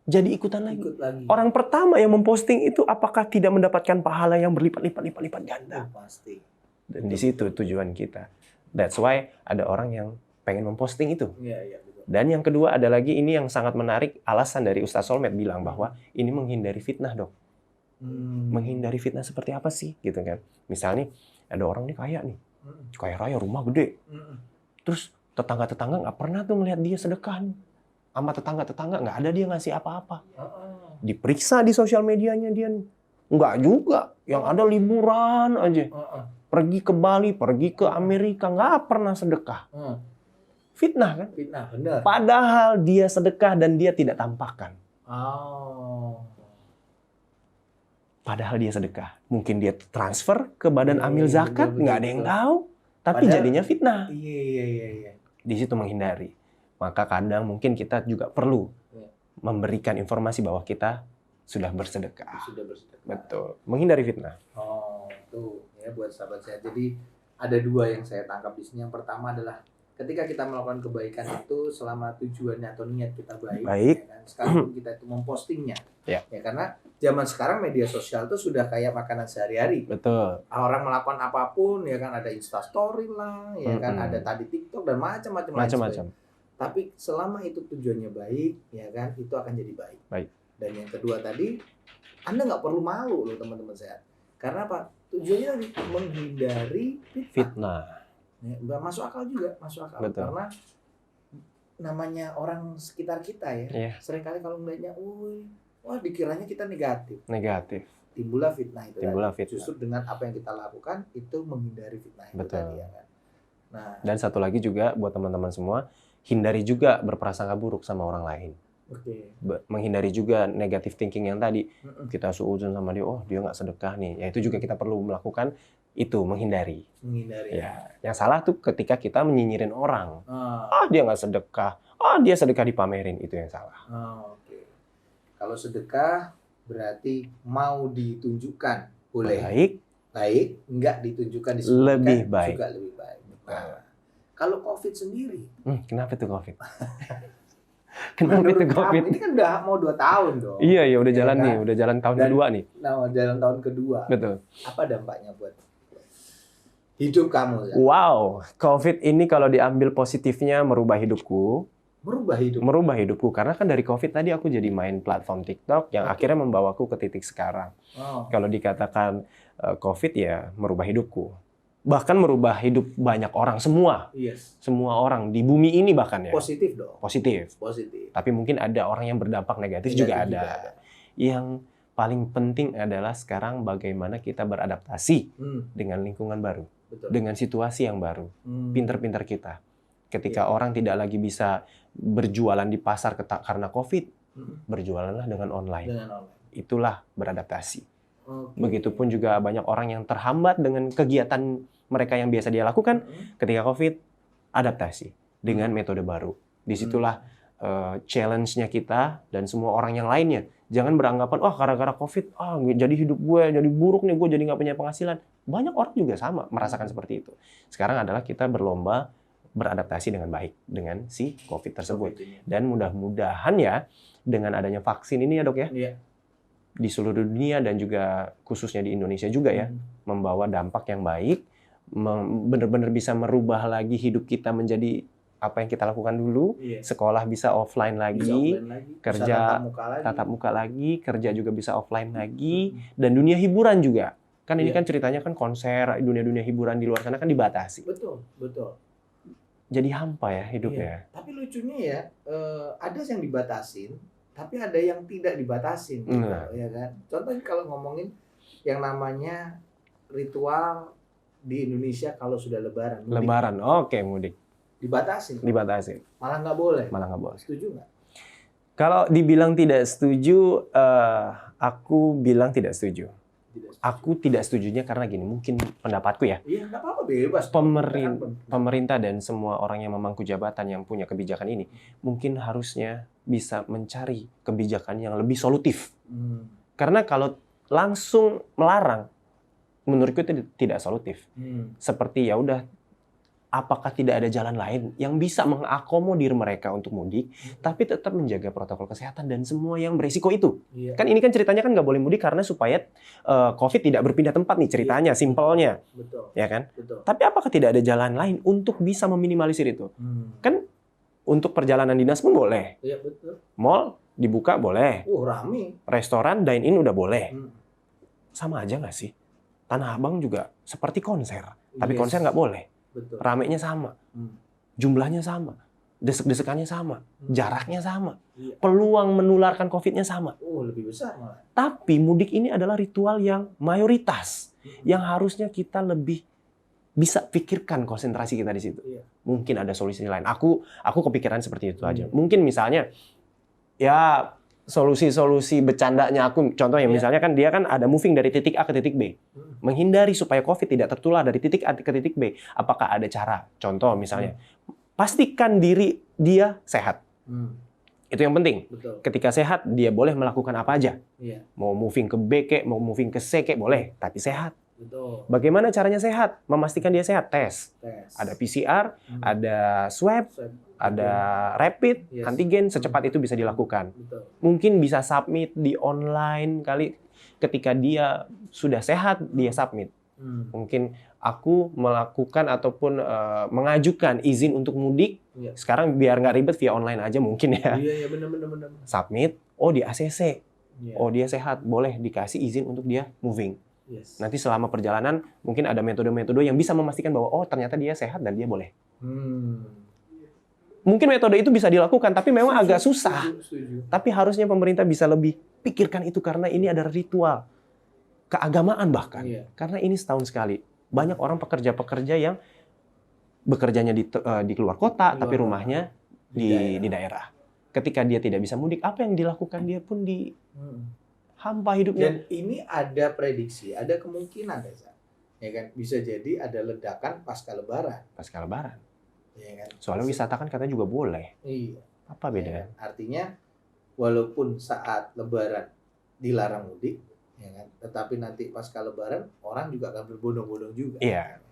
jadi ikutan lagi. Ikut lagi. Orang pertama yang memposting itu apakah tidak mendapatkan pahala yang berlipat-lipat ganda? Oh, pasti. Dan di situ tujuan kita. That's why ada orang yang pengen memposting itu. Iya, iya, betul. Dan yang kedua ada lagi ini yang sangat menarik, alasan dari Ustaz Solmed bilang bahwa ini menghindari fitnah, Dok. Menghindari fitnah seperti apa sih gitu kan? Misalnya ada orang nih kaya nih, kaya raya, rumah gede. Terus tetangga-tetangga nggak pernah tuh ngelihat dia sedekah nih. Sama tetangga-tetangga nggak ada dia ngasih apa-apa. Diperiksa di sosial medianya dia nih. Nggak juga. Yang ada liburan aja. Pergi ke Bali, pergi ke Amerika, nggak pernah sedekah. Fitnah kan? Fitnah, benar. Padahal dia sedekah dan dia tidak tampakkan. Oh. Padahal dia sedekah. Mungkin dia transfer ke badan amil Betul, zakat, betul, nggak ada yang betul. tahu. Tapi Padahal- jadinya fitnah. Iya. Di situ menghindari. Maka kadang mungkin kita juga perlu Iya. memberikan informasi bahwa kita sudah bersedekah. Sudah bersedekah. Betul. Menghindari fitnah. Oh, tuh ya buat sahabat saya. Jadi ada dua yang saya tangkap di sini. Yang pertama adalah ketika kita melakukan kebaikan itu selama tujuannya atau niat kita baik, Baik. ya kan? Sekalipun kita itu mempostingnya, Ya. karena zaman sekarang media sosial itu sudah kayak makanan sehari-hari. Betul. Orang melakukan apapun, ya kan, ada Instastory lah, ya kan, Mm-mm. ada tadi TikTok dan macam-macam. lain Macam-macam. sebagainya. Tapi selama itu tujuannya baik, ya kan, itu akan jadi baik. Baik. Dan yang kedua tadi, Anda nggak perlu malu loh teman-teman saya. Karena apa? Tujuannya tadi menghindari fitnah. Fitnah. Ya, masuk akal juga, masuk akal. Betul. Karena namanya orang sekitar kita ya, Iya. seringkali kalau melihatnya, wah dikiranya kita negatif. Negatif. Timbullah fitnah itu. Timbullah tadi. fitnah. Justru dengan apa yang kita lakukan itu menghindari fitnah itu Betul. tadi ya kan. Nah, Dan satu lagi juga buat teman-teman semua, hindari juga berprasangka buruk sama orang lain. Oke. Menghindari juga negative thinking yang tadi. Kita suudzon sama dia, oh dia nggak sedekah nih. Ya itu juga kita perlu melakukan itu, menghindari. Ya, yang salah tuh ketika kita menyinyirin orang. Dia nggak sedekah. Dia sedekah dipamerin, itu yang salah. Oke. Kalau sedekah berarti mau ditunjukkan boleh. Baik, nggak ditunjukkan lebih baik. Juga lebih baik. Nah, kalau COVID sendiri. Kenapa tuh COVID? Kenapa itu COVID? Ini kan udah mau 2 tahun dong. Iya, udah jalan kan? Nih, udah jalan tahun kedua nih. Nah, jalan tahun kedua. Betul. Apa dampaknya buat hidup kamu? Wow, COVID ini kalau diambil positifnya merubah hidupku. Merubah hidupku, karena kan dari COVID tadi aku jadi main platform TikTok yang akhirnya membawaku ke titik sekarang. Kalau dikatakan COVID ya merubah hidupku. Bahkan merubah hidup banyak orang, semua. Semua orang di bumi ini bahkan ya. Positif dong. Positif. Tapi mungkin ada orang yang berdampak negatif juga ada. Yang paling penting adalah sekarang bagaimana kita beradaptasi dengan lingkungan baru. Betul. Dengan situasi yang baru. Pinter-pinter kita. Ketika orang tidak lagi bisa berjualan di pasar karena COVID, berjualanlah dengan online. Itulah beradaptasi. Begitupun juga banyak orang yang terhambat dengan kegiatan mereka yang biasa dia lakukan ketika COVID, adaptasi dengan metode baru. Disitulah challenge-nya kita dan semua orang yang lainnya. Jangan beranggapan, gara-gara COVID, jadi hidup gue jadi buruk nih, gue jadi nggak punya penghasilan. Banyak orang juga sama merasakan seperti itu. Sekarang adalah kita berlomba beradaptasi dengan baik dengan si COVID tersebut. Dan mudah-mudahan ya, dengan adanya vaksin ini ya dok ya, di seluruh dunia dan juga khususnya di Indonesia juga ya, membawa dampak yang baik, benar-benar bisa merubah lagi hidup kita menjadi apa yang kita lakukan dulu, sekolah bisa offline lagi, kerja tatap muka lagi, kerja juga bisa offline lagi, dan dunia hiburan juga. Kan ini kan ceritanya kan konser, dunia-dunia hiburan di luar sana kan dibatasi. Betul. Jadi hampa ya hidupnya. Tapi lucunya ya, ada yang dibatasin, tapi ada yang tidak dibatasin, gitu, ya kan? Contohnya kalau ngomongin yang namanya ritual di Indonesia kalau sudah Lebaran. Mudik. Lebaran, mudik. Dibatasin. Malah nggak boleh. Setuju nggak? Kalau dibilang tidak setuju, aku bilang tidak setuju. Aku tidak setujunya karena gini, mungkin pendapatku ya. Iya, nggak apa-apa, bebas. Pemerintah dan semua orang yang memangku jabatan yang punya kebijakan ini, mungkin harusnya bisa mencari kebijakan yang lebih solutif. Karena kalau langsung melarang, menurutku itu tidak solutif. Seperti ya udah, apakah tidak ada jalan lain yang bisa mengakomodir mereka untuk mudik, tapi tetap menjaga protokol kesehatan dan semua yang berisiko itu. Kan ini kan ceritanya kan nggak boleh mudik karena supaya COVID tidak berpindah tempat nih ceritanya, simpelnya. Betul. Ya kan? Betul. Tapi apakah tidak ada jalan lain untuk bisa meminimalisir itu? Kan untuk perjalanan dinas pun boleh. Iya, betul. Mall dibuka boleh. Rame. Restoran dine-in udah boleh. Sama aja nggak sih? Tanah Abang juga seperti konser, tapi konser nggak boleh. Betul. Ramenya sama, jumlahnya sama, desek-desekannya sama, jaraknya sama, peluang menularkan COVID-nya sama. Lebih besar malah. Tapi mudik ini adalah ritual yang mayoritas, yang harusnya kita lebih bisa pikirkan konsentrasi kita di situ. Mungkin ada solusi lain. Aku kepikiran seperti itu aja. Mungkin misalnya, ya solusi-solusi bercandanya aku, contohnya misalnya kan dia kan ada moving dari titik A ke titik B. Menghindari supaya COVID tidak tertular dari titik A ke titik B. Apakah ada cara? Contoh misalnya, pastikan diri dia sehat. Itu yang penting. Betul. Ketika sehat, dia boleh melakukan apa aja. Mau moving ke B kek, mau moving ke C kek, boleh. Tapi sehat. Betul. Bagaimana caranya sehat? Memastikan dia sehat. Tes. Ada PCR, ada swab, ada rapid, antigen, secepat itu bisa dilakukan. Betul. Mungkin bisa submit di online kali. Ketika dia sudah sehat, dia submit. Mungkin aku melakukan ataupun mengajukan izin untuk mudik. Sekarang biar nggak ribet via online aja mungkin ya. Iya, benar. Submit, di ACC. Dia sehat, boleh dikasih izin untuk dia moving. Nanti selama perjalanan mungkin ada metode-metode yang bisa memastikan bahwa ternyata dia sehat dan dia boleh. Mungkin metode itu bisa dilakukan, tapi memang agak susah. Setuju. Tapi harusnya pemerintah bisa lebih pikirkan itu karena ini adalah ritual keagamaan bahkan. Karena ini setahun sekali. Banyak orang pekerja-pekerja yang bekerjanya di luar kota, tapi rumahnya di daerah. ketika dia tidak bisa mudik, apa yang dilakukan dia pun di hampa hidupnya. Dan ini ada prediksi, ada kemungkinan ya kan, bisa jadi ada ledakan pasca Lebaran. Pasca Lebaran. Ya kan? Soalnya wisata kan katanya juga boleh. Iya. Apa bedanya? Artinya walaupun saat Lebaran dilarang mudik, ya kan, tetapi nanti pasca Lebaran orang juga akan berbondong-bondong juga. Iya.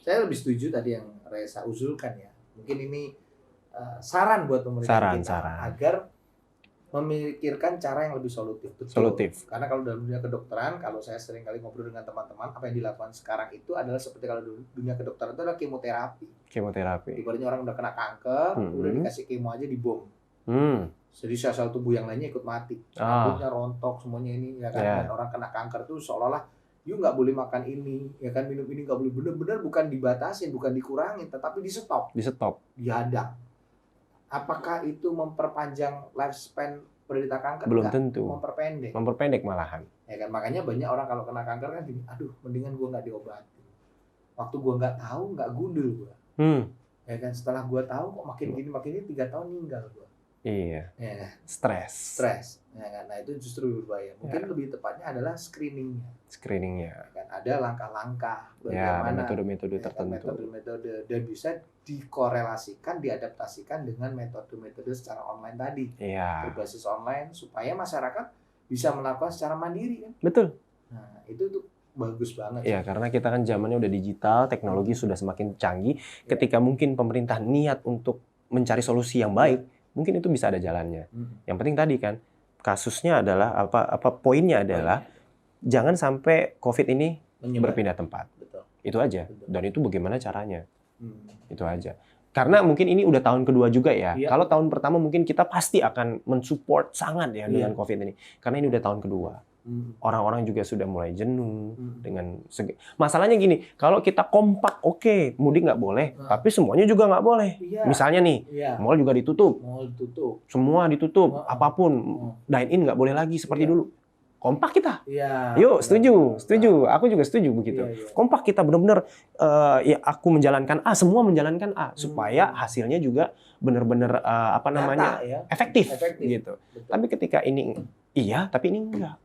Saya lebih setuju tadi yang Reza usulkan ya. Mungkin ini saran buat pemerintah kita agar memikirkan cara yang lebih solutif. Betul. Solutif. Karena kalau dalam dunia kedokteran, kalau saya sering kali ngobrol dengan teman-teman, apa yang dilakukan sekarang itu adalah seperti kalau dunia kedokteran itu adalah kemoterapi. Ibaratnya orang udah kena kanker, udah dikasih kemo aja dibom. Jadi sel-sel tubuh yang lainnya ikut mati. Rambutnya rontok semuanya ini, ya kan. Dan orang kena kanker tuh seolah-olah you nggak boleh makan ini, ya kan, minum ini nggak boleh. Bener-bener bukan dibatasin, bukan dikurangin, tetapi di stop, dihadang. Apakah itu memperpanjang lifespan penderita kanker? Belum enggak, tentu. Memperpendek malahan. Ya kan, makanya banyak orang kalau kena kanker kan gini, aduh, mendingan gua nggak diobatin. Waktu gua nggak tahu, nggak gundul gua. Ya kan, setelah gua tahu kok makin gini 3 tahun meninggal gua. Iya. Ya, Stres. Ya kan, nah itu justru berbahaya. Mungkin lebih tepatnya adalah screeningnya. Ya Kan ada langkah-langkah bagaimana metode-metode ya, tertentu. Metode-metode dan bisa dikorelasikan, diadaptasikan dengan metode-metode secara online tadi. Iya. Berbasis online supaya masyarakat bisa melakukan secara mandiri kan. Betul. Nah, itu tuh bagus banget. Ya, karena kita kan zamannya udah digital, teknologi sudah semakin canggih. Ketika mungkin pemerintah niat untuk mencari solusi yang baik, mungkin itu bisa ada jalannya. Yang penting tadi kan kasusnya adalah poinnya adalah jangan sampai COVID ini berpindah tempat. Betul. Itu aja. Dan itu bagaimana caranya? Itu aja. Karena mungkin ini udah tahun kedua juga ya. Kalau tahun pertama mungkin kita pasti akan mensupport sangat ya dengan COVID ini. Karena ini udah tahun kedua. Orang-orang juga sudah mulai jenuh dengan masalahnya gini, kalau kita kompak oke, mudik nggak boleh, tapi semuanya juga nggak boleh. Misalnya nih, mall juga ditutup, semua ditutup, apapun, dine in nggak boleh lagi seperti dulu. Kompak kita, yuk setuju, aku juga setuju begitu. Kompak kita benar-benar, ya aku menjalankan A, semua menjalankan A, supaya hasilnya juga benar-benar efektif gitu. Betul. Tapi ketika ini iya, tapi ini enggak.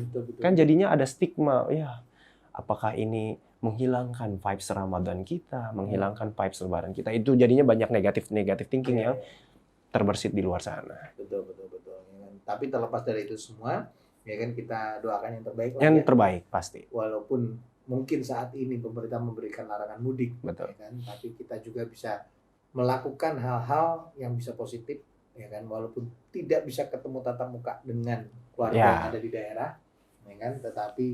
Betul. Kan jadinya ada stigma, ya apakah ini menghilangkan vibes Ramadan kita, menghilangkan vibes Lebaran kita, itu jadinya banyak negatif thinking yang terbersit di luar sana. Betul. Tapi terlepas dari itu semua, ya kan, kita doakan yang terbaik. Terbaik pasti. Walaupun mungkin saat ini pemerintah memberikan larangan mudik, betul. Ya kan, tapi kita juga bisa melakukan hal-hal yang bisa positif, ya kan, walaupun tidak bisa ketemu tatap muka dengan keluarga yang ada di daerah, ya kan, tetapi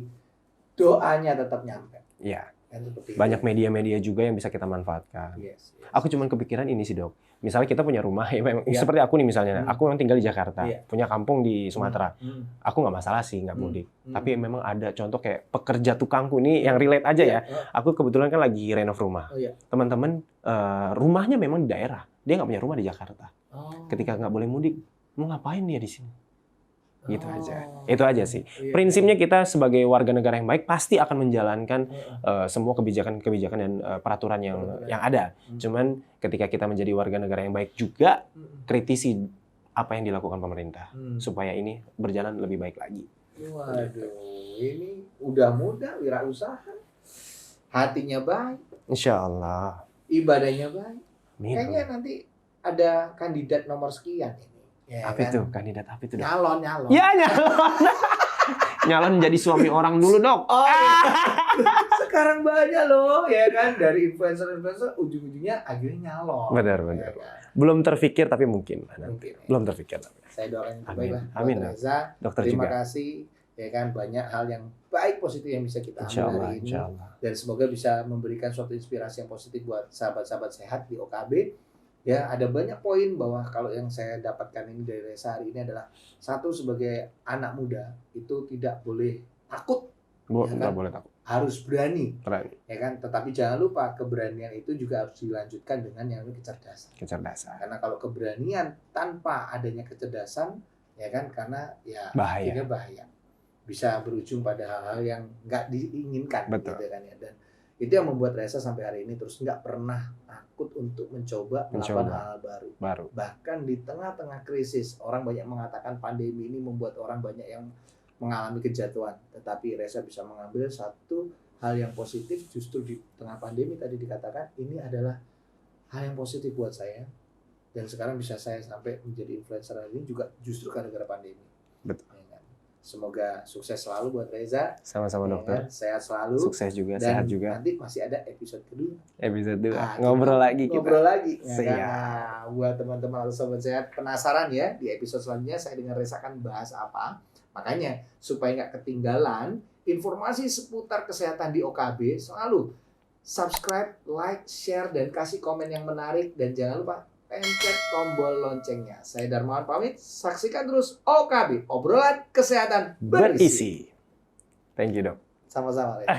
doanya tetap nyampe. Iya. Kan, banyak media-media juga yang bisa kita manfaatkan. Yes. Aku cuma kepikiran ini sih, Dok. Misalnya kita punya rumah, seperti aku nih misalnya, aku yang tinggal di Jakarta, punya kampung di Sumatera. Aku nggak masalah sih nggak mudik. Tapi memang ada contoh kayak pekerja tukangku ini yang relate aja ya. Aku kebetulan kan lagi renov rumah. Teman-teman, rumahnya memang di daerah. Dia nggak punya rumah di Jakarta. Ketika nggak boleh mudik, mau ngapain dia di sini? Gitu aja. Itu aja sih. Prinsipnya kita sebagai warga negara yang baik pasti akan menjalankan semua kebijakan dan peraturan yang ada. Cuman ketika kita menjadi warga negara yang baik juga kritisi apa yang dilakukan pemerintah supaya ini berjalan lebih baik lagi. Waduh, ini udah muda, wirausaha, hatinya baik, Insya Allah, ibadahnya baik. Amin. Kayaknya nanti ada kandidat nomor sekian ini. Ya, apa kan? itu? Kandidat apa itu, Dok? Nyalon. Ya, nyalon. Nyalon jadi suami orang dulu, Dok. Oh, iya. Sekarang banyak loh, ya kan, dari influencer ujung-ujungnya akhirnya nyalon. Benar. Ya, kan? Belum terfikir tapi mungkin. Mungkin. Belum terfikir. Saya doakan yang terbaik lah. Amin. Reza, Dokter terima juga. kasih. Ya kan, banyak hal yang baik positif yang bisa kita ambil hari ini. Insya Allah. Dan semoga bisa memberikan suatu inspirasi yang positif buat sahabat-sahabat sehat di OKB. Ya, ada banyak poin bahwa kalau yang saya dapatkan ini dari Reza hari ini adalah satu, sebagai anak muda itu tidak boleh takut, Nggak boleh takut. harus berani, Berani. ya kan. Tetapi jangan lupa keberanian itu juga harus dilanjutkan dengan yang namanya kecerdasan. Karena kalau keberanian tanpa adanya kecerdasan, ya kan, karena ya bahaya, bisa berujung pada hal-hal yang nggak diinginkan. Betul. Gitu kan ya. Dan Itu yang membuat Reza sampai hari ini terus nggak pernah takut untuk mencoba melakukan hal baru. Bahkan di tengah-tengah krisis, orang banyak mengatakan pandemi ini membuat orang banyak yang mengalami kejatuhan. Tetapi Reza bisa mengambil satu hal yang positif justru di tengah pandemi tadi dikatakan ini adalah hal yang positif buat saya. Dan sekarang bisa saya sampai menjadi influencer ini juga justru gara-gara pandemi. Betul. Ya kan? Semoga sukses selalu buat Reza. Sama-sama Ya dokter. kan? Sehat selalu. Sukses juga, Dan sehat juga. nanti masih ada episode kedua. Episode 2. Nah, Ngobrol lagi kita. Ngobrol lagi. Ya kan? Siap. Nah, buat teman-teman atau sobat sehat penasaran ya di episode selanjutnya saya dengan Reza akan bahas apa. Makanya supaya nggak ketinggalan informasi seputar kesehatan di OKB selalu subscribe, like, share, dan kasih komen yang menarik. Dan jangan lupa pencet tombol loncengnya. Saya Darmawan pamit, saksikan terus OKB, obrolan kesehatan berisi. Berisi. Thank you dok. Sama-sama. Reza.